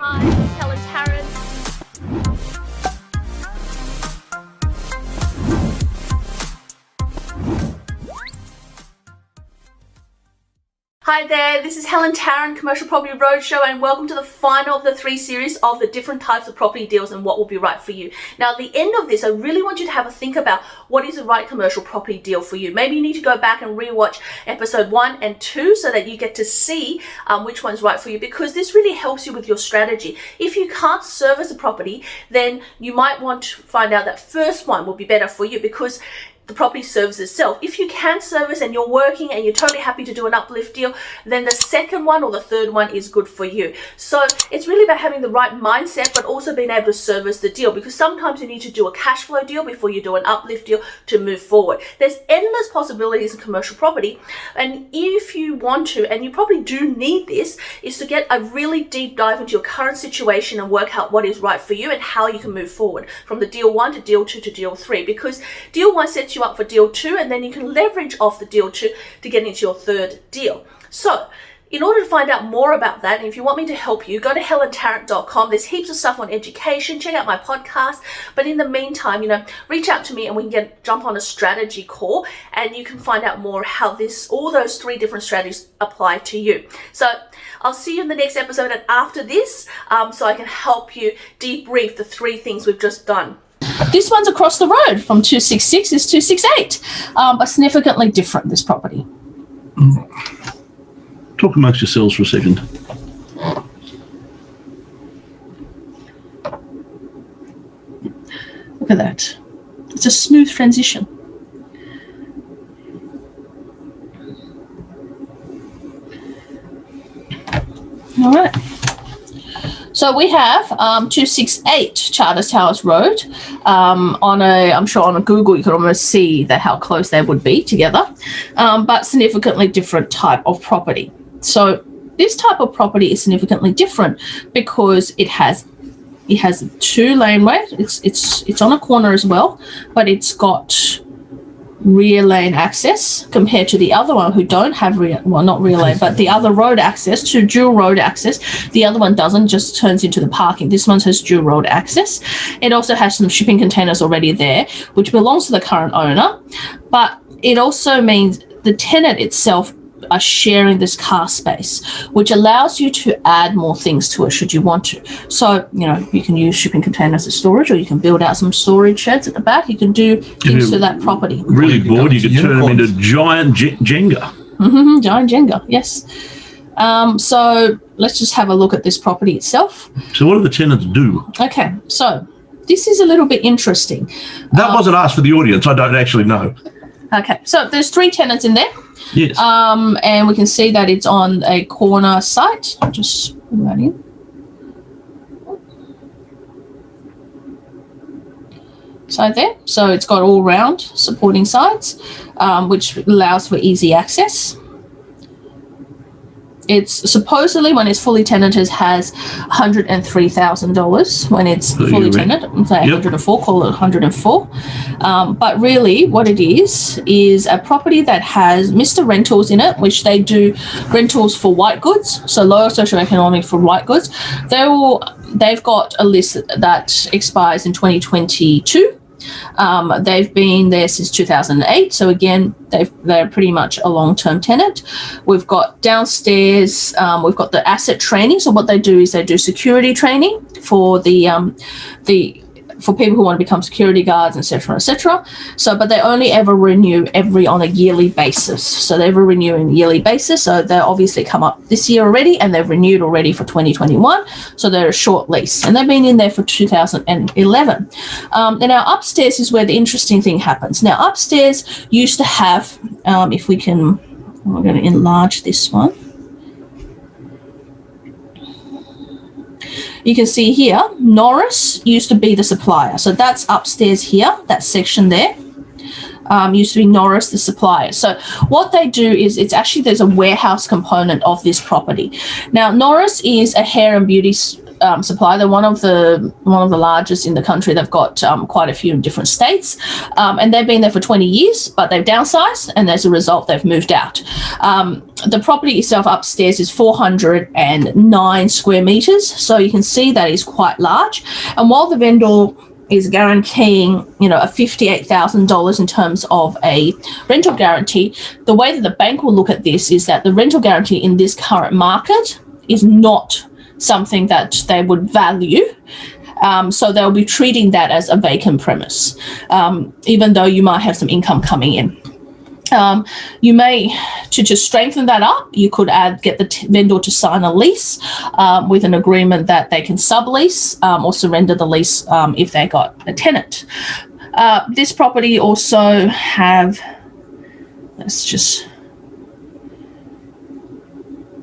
Hi, this is Helen Tarrant. Hi there, this is Helen Tarrant, Commercial Property Roadshow, and welcome to the final of the 3 series of the different types of property deals and what will be right for you. Now, at the end of this, I really want you to have a think about what is the right commercial property deal for you. Maybe you need to go back and rewatch episode 1 and 2 so that you get to see which one's right for you, because this really helps you with your strategy. If you can't service a property, then you might want to find out that first one will be better for you, because the property services itself. If you can service and you're working and you're totally happy to do an uplift deal, then the second one or the third one is good for you. So it's really about having the right mindset, but also being able to service the deal, because sometimes you need to do a cash flow deal before you do an uplift deal to move forward. There's endless possibilities in commercial property, and if you want to, and you probably do need this, is to get a really deep dive into your current situation and work out what is right for you and how you can move forward from the deal 1 to deal 2 to deal 3, because deal 1 sets you up for deal 2, and then you can leverage off the deal 2 to get into your third deal. So in order to find out more about that, and if you want me to help you, go to helentarrant.com. There's heaps of stuff on education. Check out my podcast. But in the meantime, reach out to me and we can jump on a strategy call, and you can find out more how all those 3 different strategies apply to you. So I'll see you in the next episode and after this, so I can help you debrief the 3 things we've just done. This one's across the road from 266 is 268, but significantly different, this property. Talk amongst yourselves for a second. Look at that. It's a smooth transition. All right. So we have 268 Charters Towers Road. I'm sure on a Google you can almost see that how close they would be together, but significantly different type of property. So this type of property is significantly different because it has 2 laneways. It's on a corner as well, but it's got rear lane access compared to the other one who don't have not rear lane, but the other road access, to dual road access. The other one doesn't, just turns into the parking. This one has dual road access. It also has some shipping containers already there, which belongs to the current owner, but it also means the tenant itself are sharing this car space, which allows you to add more things to it should you want to. So, you can use shipping containers as storage, or you can build out some storage sheds at the back. You can do things to that property. Really bored, you could turn them into giant Jenga. Mm-hmm, giant Jenga, yes. So let's just have a look at this property itself. So what do the tenants do? Okay, so this is a little bit interesting. That wasn't asked for the audience. I don't actually know. Okay, so there's 3 tenants in there. Yes. And we can see that it's on a corner site. I'll just put that in. So there. So it's got all round supporting sides, which allows for easy access. It's supposedly, when it's fully tenanted, has $103,000 when it's fully tenanted. Say 104, call it 104. But really, what it is a property that has Mr. Rentals in it, which they do rentals for white goods, so lower socioeconomic for white goods. They've got a list that expires in 2022. They've been there since 2008, so again they're pretty much a long-term tenant. We've got downstairs, we've got the asset training. So what they do is they do security training for for people who want to become security guards, etc., etc. So, but they only ever renew on a yearly basis. So they ever renew on a yearly basis. So they obviously come up this year already, and they've renewed already for 2021. So they're a short lease, and they've been in there for 2011. And now upstairs is where the interesting thing happens. Now upstairs used to have, I'm going to enlarge this one. You can see here, Norris used to be the supplier. So that's upstairs here, that section there. Used to be Norris, the supplier. So what they do is there's a warehouse component of this property. Now, Norris is a hair and beauty supply. They're one of the largest in the country. They've got quite a few in different states, and they've been there for 20 years, but they've downsized, and as a result, they've moved out. The property itself upstairs is 409 square meters, so you can see that is quite large. And while the vendor is guaranteeing, a $58,000 in terms of a rental guarantee, the way that the bank will look at this is that the rental guarantee in this current market is not something that they would value. So they'll be treating that as a vacant premise, even though you might have some income coming in. You may, to strengthen that up, you could get the vendor to sign a lease with an agreement that they can sublease or surrender the lease if they got a tenant. This property also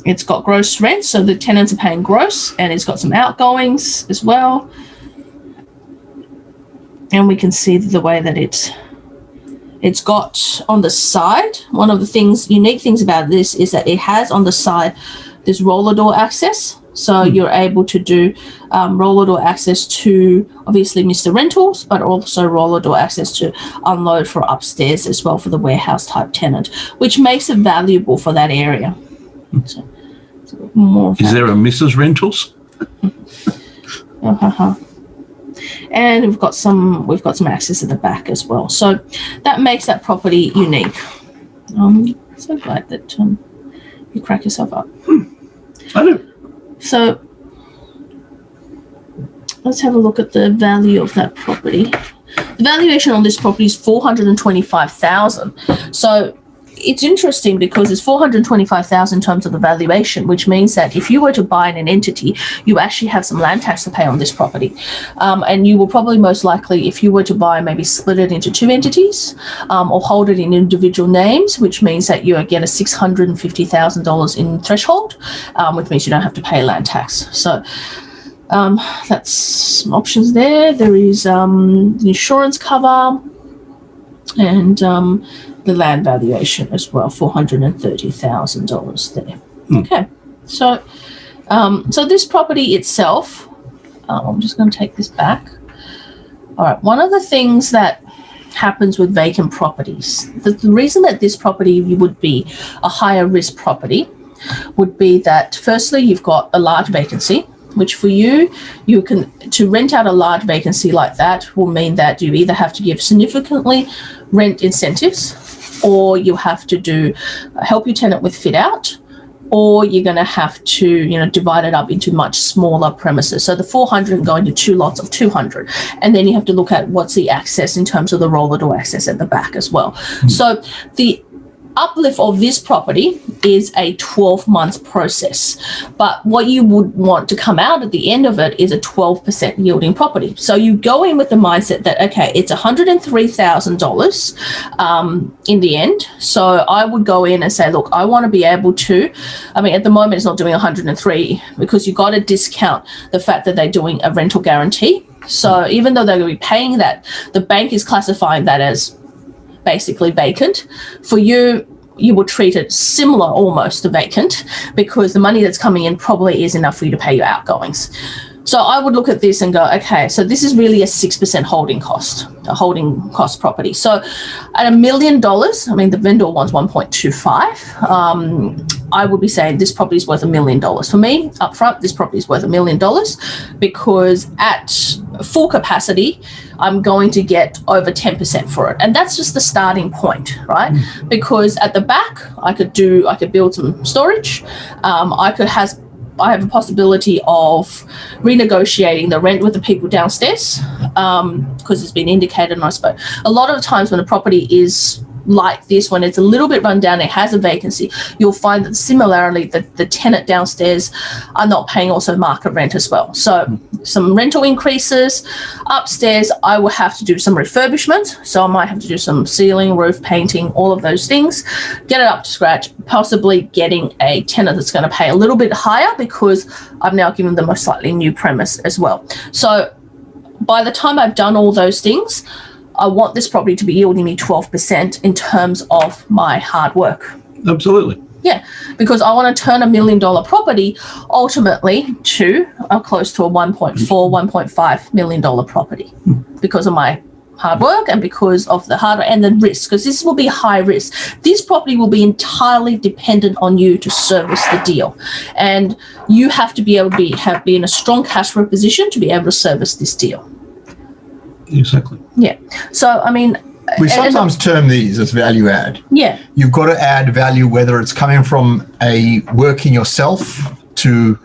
it's got gross rent, so the tenants are paying gross, and it's got some outgoings as well. And we can see the way that it's got on the side. One of the unique things about this is that it has on the side this roller door access. So you're able to do roller door access to obviously Mr. Rentals, but also roller door access to unload for upstairs as well for the warehouse type tenant, which makes it valuable for that area. So, is there a Mrs. Rentals? And we've got some access at the back as well, so that makes that property unique. So glad that you crack yourself up. I do. So let's have a look at the value of that property. The valuation on this property is $425,000. So it's interesting because it's $425,000 in terms of the valuation, which means that if you were to buy in an entity, you actually have some land tax to pay on this property. And you will probably most likely, if you were to buy, maybe split it into two entities or hold it in individual names, which means that you get a $650,000 in threshold, which means you don't have to pay land tax. So that's some options there. There is the insurance cover and the land valuation as well, $430,000 there. Okay, so this property itself, I'm just going to take this back. All right, one of the things that happens with vacant properties, the reason that this property would be a higher risk property would be that firstly, you've got a large vacancy, which for you can, to rent out a large vacancy like that will mean that you either have to give significantly rent incentives, or you have to help your tenant with fit out, or you're going to have to, divide it up into much smaller premises. So the 400 go into two lots of 200. And then you have to look at what's the access in terms of the roller door access at the back as well. So the uplift of this property is a 12-month process, but what you would want to come out at the end of it is a 12% yielding property. So you go in with the mindset that, okay, it's $103,000 in the end. So I would go in and say, look, I want to be able to, at the moment it's not doing 103 because you got to discount the fact that they're doing a rental guarantee. So even though they're going to be paying that, the bank is classifying that as basically vacant. For you will treat it similar almost to vacant because the money that's coming in probably is enough for you to pay your outgoings. So I would look at this and go, okay, so this is really a 6% holding cost property. So at $1 million, the vendor wants 1.25. I would be saying this property is worth $1 million. For me, up front, this property is worth $1 million because at full capacity, I'm going to get over 10% for it. And that's just the starting point, right? Because at the back, I could build some storage. I have a possibility of renegotiating the rent with the people downstairs because it's been indicated. And I suppose a lot of the times when a property is like this, when it's a little bit run down, it has a vacancy, you'll find that similarly the tenant downstairs are not paying also market rent as well. So some rental increases. Upstairs, I will have to do some refurbishment. So I might have to do some ceiling, roof, painting, all of those things, get it up to scratch, possibly getting a tenant that's going to pay a little bit higher because I've now given them a slightly new premise as well. So by the time I've done all those things, I want this property to be yielding me 12% in terms of my hard work. Absolutely. Yeah, because I want to turn $1 million property ultimately to close to a $1.5 million property because of my hard work and because of the hard and the risk, because this will be high risk. This property will be entirely dependent on you to service the deal, and you have to be able to be in a strong cash flow position to be able to service this deal. Exactly. Yeah. So I mean, we sometimes term these as value add. Yeah. You've got to add value, whether it's coming from working yourself to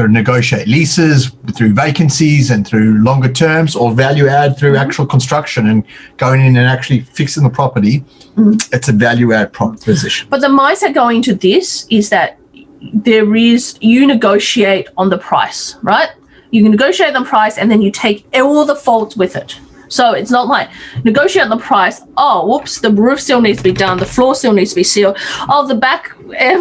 negotiate leases through vacancies and through longer terms, or value add through actual construction and going in and actually fixing the property. It's a value add proposition. But the mindset going into this is that you negotiate on the price, right? You can negotiate the price and then you take all the faults with it. So it's not like negotiate on the price. Oh, whoops, the roof still needs to be done. The floor still needs to be sealed. Oh, the back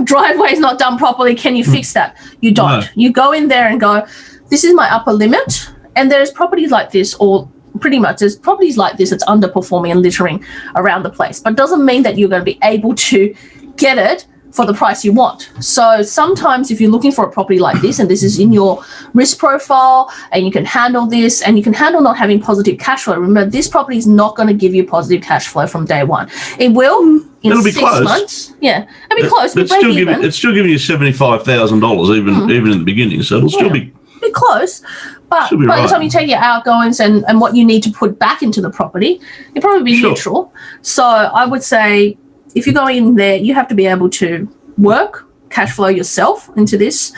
driveway is not done properly. Can you fix that? You don't. No. You go in there and go, this is my upper limit. And there's properties like this, or pretty much there's properties like this that's underperforming and littering around the place. But it doesn't mean that you're going to be able to get it for the price you want. So sometimes if you're looking for a property like this and this is in your risk profile and you can handle this and you can handle not having positive cash flow, remember this property is not going to give you positive cash flow from day one. It will in 6 months. Yeah, it'll be close. It's still giving you $75,000 even in the beginning, so it'll still be close. But by the time you take your outgoings and what you need to put back into the property, it'll probably be neutral. So I would say, if you're going in there, you have to be able to work, cash flow yourself into this,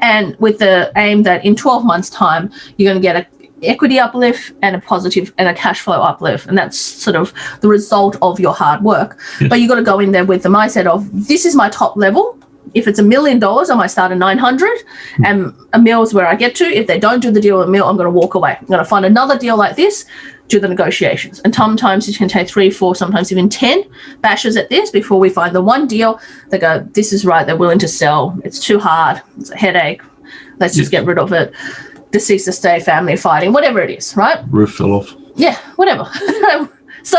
and with the aim that in 12 months' time, you're going to get an equity uplift and a positive and a cash flow uplift. And that's sort of the result of your hard work. Yes. But you've got to go in there with the mindset of, this is my top level. If it's $1 million, I might start at 900, and a mil is where I get to. If they don't do the deal with a mil, I'm going to walk away. I'm going to find another deal like this, do the negotiations. And sometimes it can take 3, 4, sometimes even 10 bashes at this before we find the one deal. They go, this is right. They're willing to sell. It's too hard. It's a headache. Let's just get rid of it. Deceased estate, family fighting, whatever it is, right? Roof fell off. Yeah, whatever. So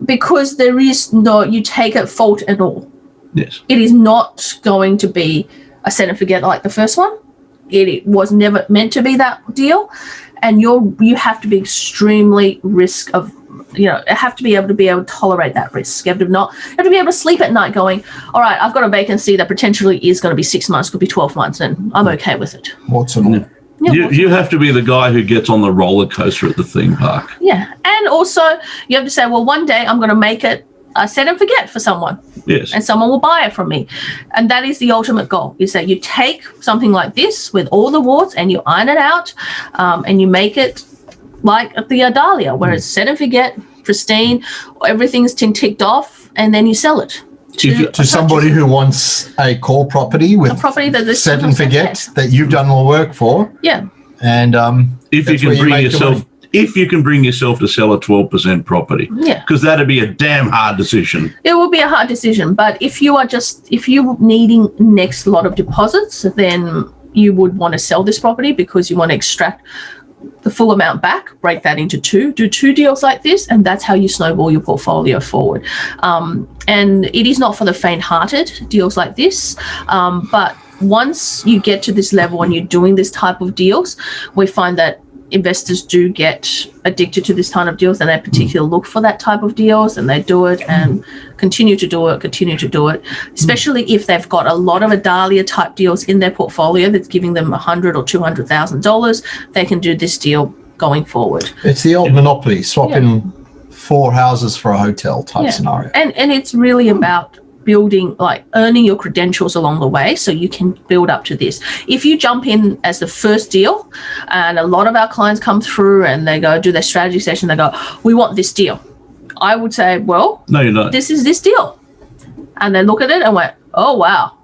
because there is no, you take at fault at all. Yes. It is not going to be a set and forget like the first one. It was never meant to be that deal. And you have to be extremely have to be able to tolerate that risk. You have to be able to sleep at night going, all right, I've got a vacancy that potentially is going to be 6 months, could be 12 months, and I'm okay with it. What's it all? Yeah, you have to be the guy who gets on the roller coaster at the theme park. Yeah. And also you have to say, well, one day I'm going to make it a set and forget for someone. Yes. And someone will buy it from me. And that is the ultimate goal, is that you take something like this with all the warts and you iron it out, and you make it like the Adalia, where it's set and forget, pristine, everything's ticked off, and then you sell it. To somebody who wants a core property with a property that set and forget that you've done all work for. Yeah. And if you can bring yourself to sell a 12% property. Yeah. Because that'd be a damn hard decision. It will be a hard decision. But if you're needing next lot of deposits, then you would want to sell this property because you want to extract the full amount back, break that into two, do 2 deals like this, and that's how you snowball your portfolio forward. And it is not for the faint-hearted, deals like this, but once you get to this level and you're doing this type of deals, we find that investors do get addicted to this kind of deals, and they particularly look for that type of deals, and they do it and continue to do it, especially if they've got a lot of Adalia type deals in their portfolio that's giving them $100,000 or $200,000. They can do this deal going forward. It's the old monopoly, swapping 4 houses for a hotel type scenario. And it's really about building, like earning your credentials along the way so you can build up to this. If you jump in as the first deal, and a lot of our clients come through and they go do their strategy session, they go, we want this deal. I would say, well, no, you're not. This is this deal. And they look at it and went, oh, wow.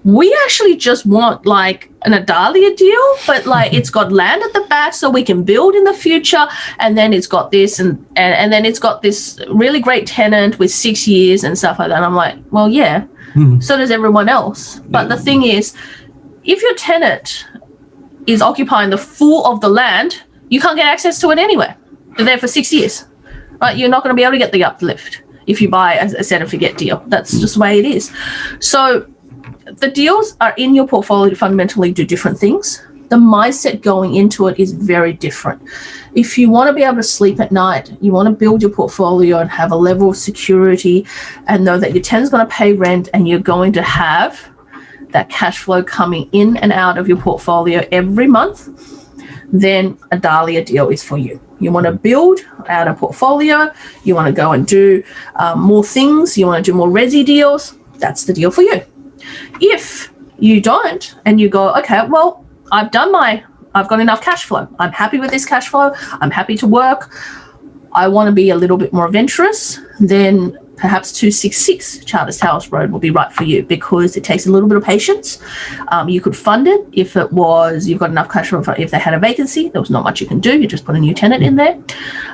We actually just want like an Adalia deal, but like it's got land at the back so we can build in the future. And then it's got this and then it's got this really great tenant with 6 years and stuff like that. And I'm like, well, yeah, so does everyone else. But the thing is, if your tenant is occupying the full of the land, you can't get access to it anyway. They're there for 6 years, right? You're not going to be able to get the uplift. if you buy a set and forget deal. That's just the way it is. So the deals are in your portfolio to fundamentally do different things. The mindset going into it is very different. If you want to be able to sleep at night, you want to build your portfolio and have a level of security and know that your tenant's going to pay rent and you're going to have that cash flow coming in and out of your portfolio every month, then a Dahlia deal is for you. You want to build out a portfolio, you want to go and do more things, you want to do more resi deals, that's the deal for you. If you don't and you go, okay, well, I've got enough cash flow. I'm happy with this cash flow. I'm happy to work. I want to be a little bit more adventurous, then perhaps 266 Charters Towers Road will be right for you because it takes a little bit of patience. You could fund it if it was, you've got enough cash flow. If they had a vacancy, there was not much you can do. You just put a new tenant in there.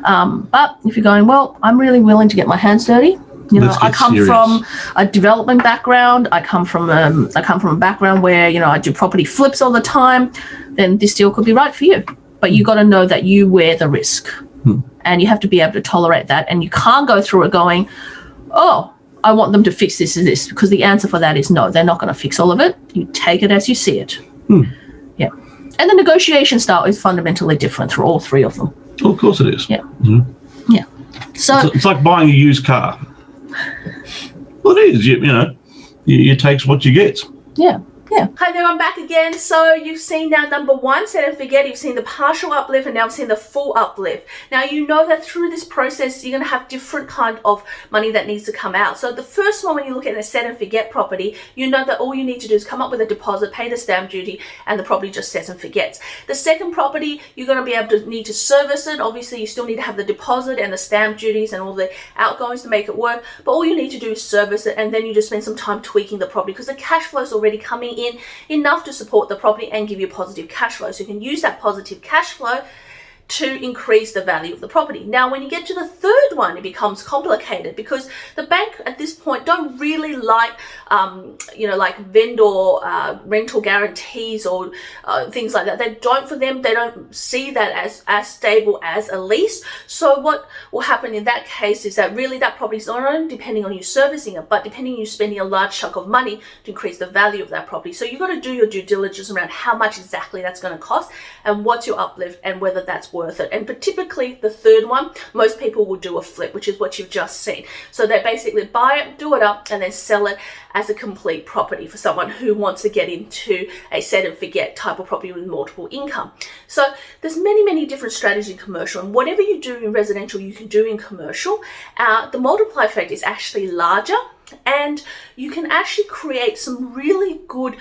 But if you're going, well, I'm really willing to get my hands dirty. You know, I come from a development background. I come from a background where, you know, I do property flips all the time. Then this deal could be right for you. But you got to know that you wear the risk, and you have to be able to tolerate that. And you can't go through it going, oh, I want them to fix this and this, because the answer for that is no. They're not going to fix all of it. You take it as you see it. Yeah. And the negotiation style is fundamentally different through all three of them. Oh, of course it is. Yeah. Yeah. So it's like buying a used car. Well, it is. You takes what you get. Yeah. Hi there, I'm back again. So you've seen now number one, set and forget. You've seen the partial uplift and now you've seen the full uplift. Now you know that through this process, you're going to have different kind of money that needs to come out. So the first one, when you look at a set and forget property, you know that all you need to do is come up with a deposit, pay the stamp duty, and the property just sets and forgets. The second property, you're going to be able to need to service it. Obviously, you still need to have the deposit and the stamp duties and all the outgoings to make it work. But all you need to do is service it, and then you just spend some time tweaking the property because the cash flow is already coming in enough to support the property and give you positive cash flow. So you can use that positive cash flow to increase the value of the property. Now, when you get to the third one, it becomes complicated because the bank at this point don't really like, like vendor rental guarantees or things like that. They don't see that as stable as a lease. So what will happen in that case is that really that property is not only depending on you servicing it, but depending on you spending a large chunk of money to increase the value of that property. So you've got to do your due diligence around how much exactly that's going to cost and what's your uplift and whether that's worth it. And typically the third one, most people will do a flip, which is what you've just seen. So they basically buy it, do it up, and then sell it as a complete property for someone who wants to get into a set and forget type of property with multiple income. So there's many different strategies in commercial, and whatever you do in residential, you can do in commercial. The multiplier effect is actually larger, and you can actually create some really good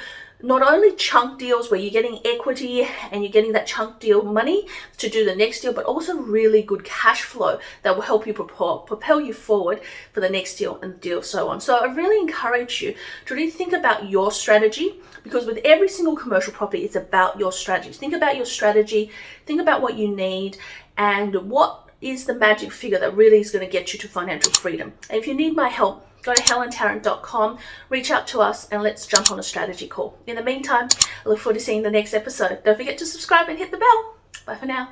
not only chunk deals where you're getting equity and you're getting that chunk deal money to do the next deal, but also really good cash flow that will help you propel you forward for the next deal and deal so on. So I really encourage you to really think about your strategy, because with every single commercial property, it's about your strategy. Think about your strategy, think about what you need and what is the magic figure that really is going to get you to financial freedom. And if you need my help, go to helentarrant.com, reach out to us, and let's jump on a strategy call. In the meantime, I look forward to seeing the next episode. Don't forget to subscribe and hit the bell. Bye for now.